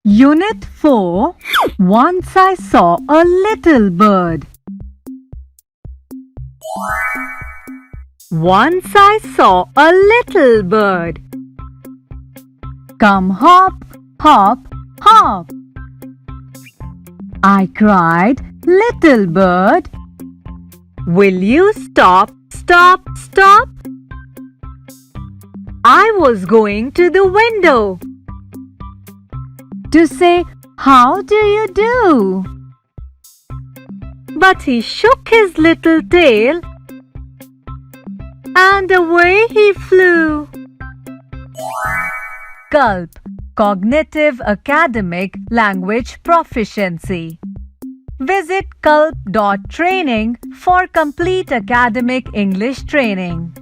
Unit 4. Once I saw a little bird. Once I saw a little bird. Come hop, hop, hop. I cried, little bird, will you stop, stop, stop? I was going to the window to say, how do you do? But he shook his little tail and away he flew. CALP, Cognitive Academic Language Proficiency. Visit calp.training for complete academic English training.